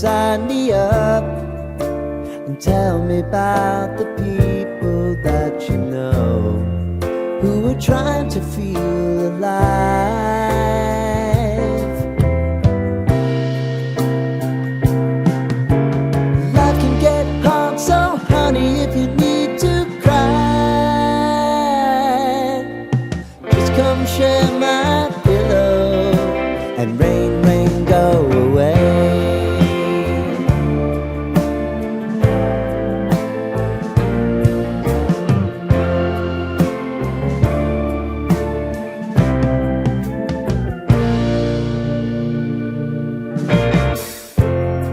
Sign me up and tell me about the people that you know who are trying to feel alive. Life can get hard, so honey, if you need to cry, just come share my pillow and rain, rain, go away.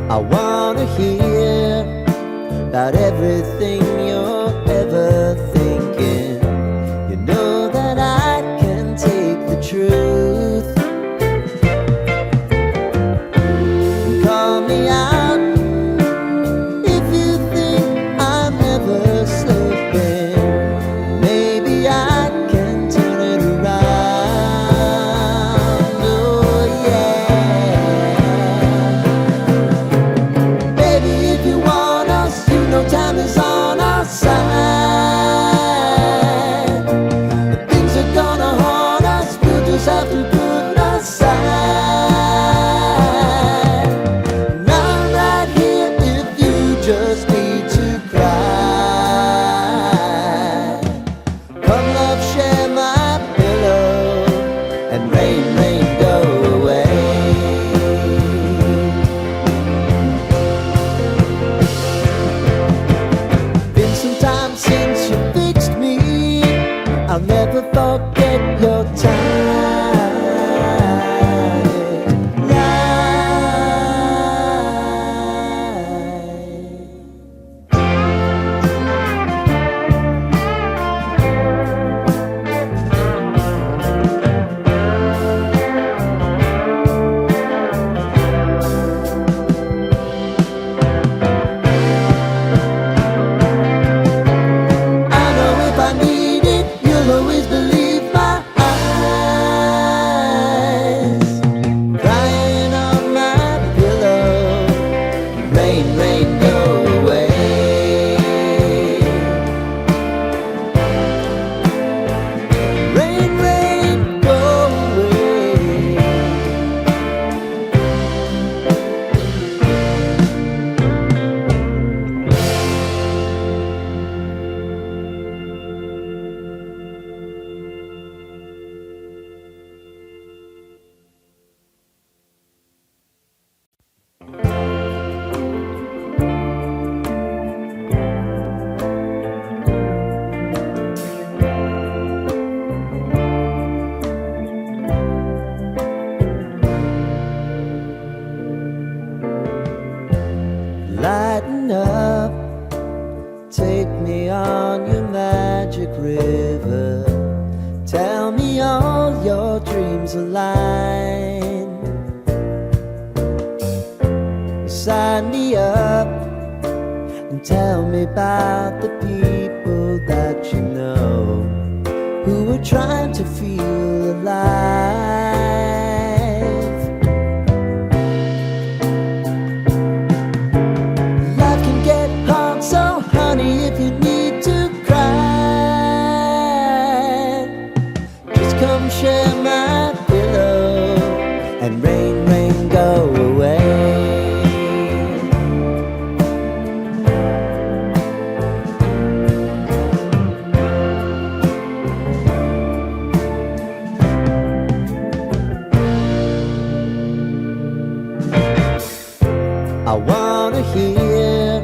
I wanna hear about everything you're ever thinking. You know that I can take the truth. Call me out if you think I'm ever slipping. Maybe I can turn it around. Oh yeah. Baby, if you want us, you know time is on our side. If things are gonna haunt us, we'll just have to put aside. Just need to cry. Come love, share my pillow and rain, rain, go away. Been some time since you fixed me. I'll never forget your time. Lighten up, take me on your magic river. Tell me all your dreams align. Sign me up and tell me about the people that you know who are trying to feel alive. So honey, if you need to cry, just come share my pillow and rain, rain, go away. I wanna hear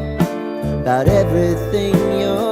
about everything you're